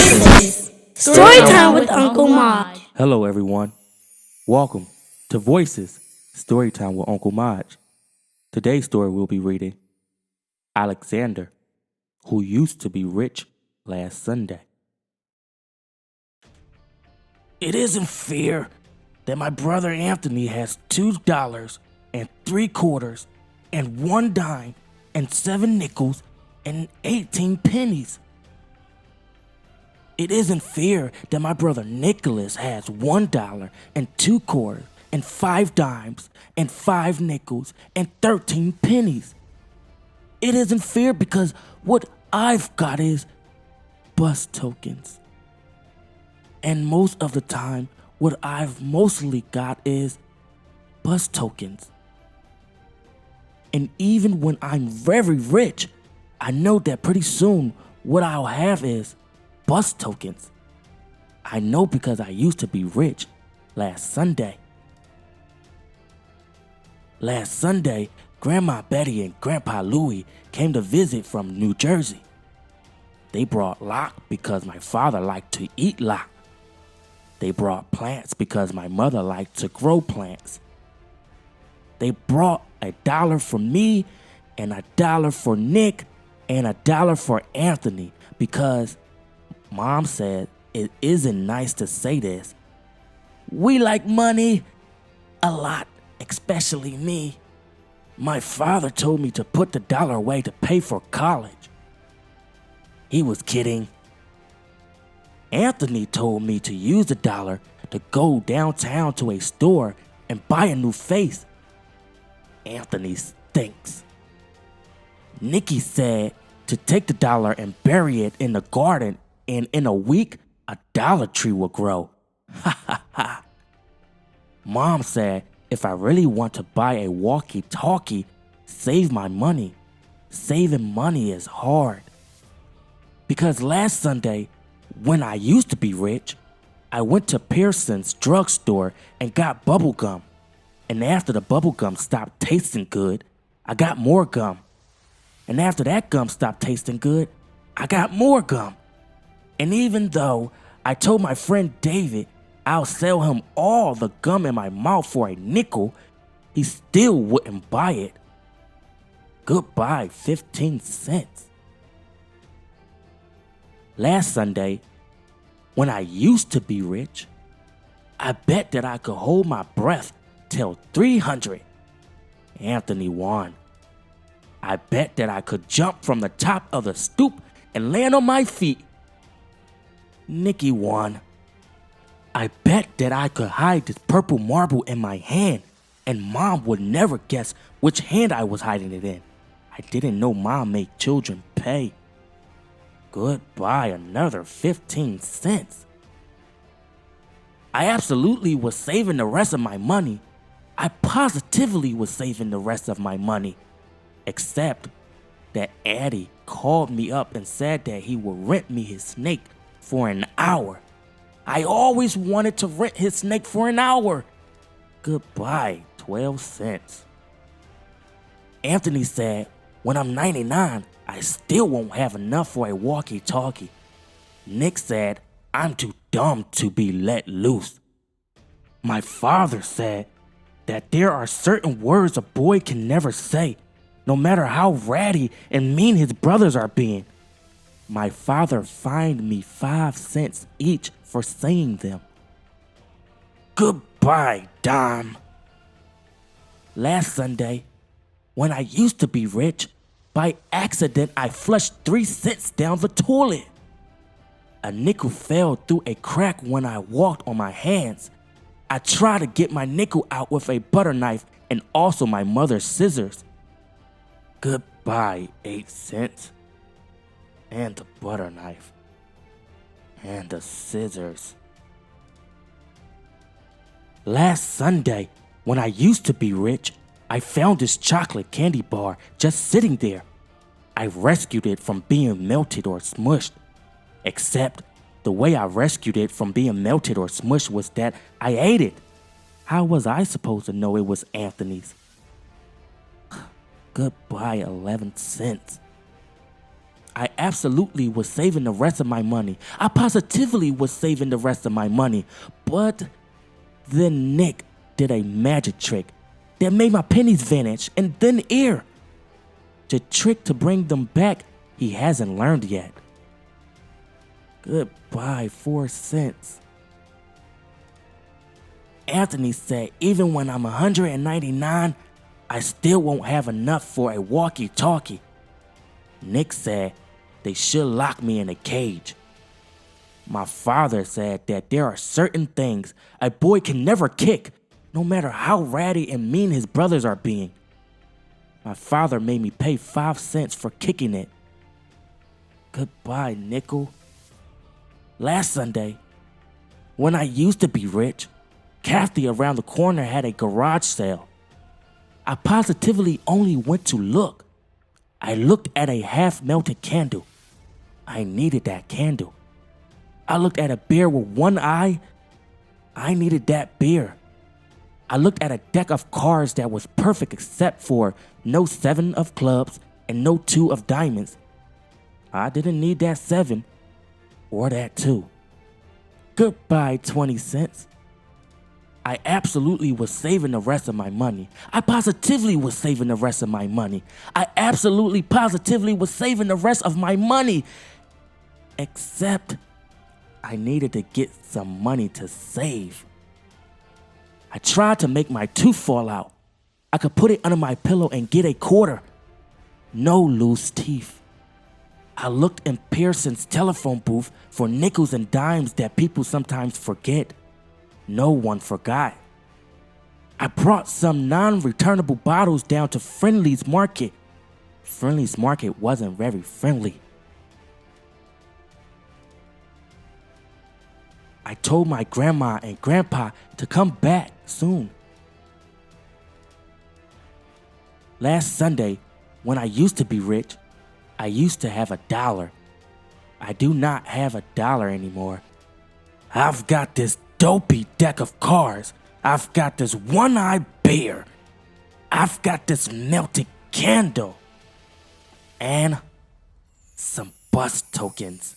Voices. Storytime with Uncle Maj. Hello, everyone. Welcome to Voices, Storytime with Uncle Maj. Today's story we'll be reading, Alexander, who used to be rich last Sunday. It isn't fair that my brother Anthony has $2 and 3/4 and 1 dime and 7 nickels and 18 pennies. It isn't fair that my brother Nicholas has $1 and 2/4 and 5 dimes and 5 nickels and 13 pennies. It isn't fair because what I've got is bus tokens. And most of the time, what I've mostly got is bus tokens. And even when I'm very rich, I know that pretty soon what I'll have is bus tokens. I know because I used to be rich last Sunday. Last Sunday, Grandma Betty and Grandpa Louie came to visit from New Jersey. They brought lock because my father liked to eat lock. They brought plants because my mother liked to grow plants. They brought $1 for me and $1 for Nick and $1 for Anthony because Mom said it isn't nice to say this. We like money a lot, especially me. My father told me to put the dollar away to pay for college. He was kidding. Anthony told me to use the dollar to go downtown to a store and buy a new face. Anthony stinks. Nikki said to take the dollar and bury it in the garden, and in a week, a Dollar Tree will grow. Ha ha ha. Mom said if I really want to buy a walkie-talkie, save my money. Saving money is hard. Because last Sunday, when I used to be rich, I went to Pearson's drugstore and got bubble gum. And after the bubble gum stopped tasting good, I got more gum. And after that gum stopped tasting good, I got more gum. And even though I told my friend David I'll sell him all the gum in my mouth for a nickel, he still wouldn't buy it. Goodbye, 15 cents. Last Sunday, when I used to be rich, I bet that I could hold my breath till 300. Anthony won. I bet that I could jump from the top of the stoop and land on my feet. Nikki won. I bet that I could hide this purple marble in my hand and Mom would never guess which hand I was hiding it in. I didn't know Mom made children pay. Goodbye, another 15 cents. I absolutely was saving the rest of my money. I positively was saving the rest of my money. Except that Addie called me up and said that he would rent me his snake for an hour. I always wanted to rent his snake for an hour. Goodbye, 12 cents. Anthony said, when I'm 99, I still won't have enough for a walkie-talkie. Nick said, I'm too dumb to be let loose. My father said that there are certain words a boy can never say, no matter how ratty and mean his brothers are being. My father fined me 5 cents each for saying them. Goodbye, dime. Last Sunday, when I used to be rich, by accident I flushed 3 cents down the toilet. A nickel fell through a crack when I walked on my hands. I tried to get my nickel out with a butter knife and also my mother's scissors. Goodbye, 8 cents. And the butter knife. And the scissors. Last Sunday, when I used to be rich, I found this chocolate candy bar just sitting there. I rescued it from being melted or smushed. Except the way I rescued it from being melted or smushed was that I ate it. How was I supposed to know it was Anthony's? Goodbye, 11 cents. I absolutely was saving the rest of my money. I positively was saving the rest of my money. But then Nick did a magic trick that made my pennies vanish in thin air. The trick to bring them back he hasn't learned yet. Goodbye, 4 cents. Anthony said even when I'm 199, I still won't have enough for a walkie-talkie. Nick said they should lock me in a cage. My father said that there are certain things a boy can never kick, no matter how ratty and mean his brothers are being. My father made me pay 5 cents for kicking it. Goodbye, nickel. Last Sunday, when I used to be rich, Kathy around the corner had a garage sale. I positively only went to look. I looked at a half-melted candle. I needed that candle. I looked at a beer with one eye. I needed that beer. I looked at a deck of cards that was perfect except for no 7 of clubs and no 2 of diamonds. I didn't need that 7 or that 2. Goodbye, 20 cents. I absolutely was saving the rest of my money. I positively was saving the rest of my money. I absolutely positively was saving the rest of my money. Except I needed to get some money to save. I tried to make my tooth fall out. I could put it under my pillow and get a quarter. No loose teeth. I looked in Pearson's telephone booth for nickels and dimes that people sometimes forget. No one forgot. I brought some non-returnable bottles down to Friendly's Market. Friendly's Market wasn't very friendly. I told my grandma and grandpa to come back soon. Last Sunday, when I used to be rich, I used to have $1. I do not have $1 anymore. I've got this dopey deck of cards. I've got this one-eyed bear. I've got this melted candle. And some bus tokens.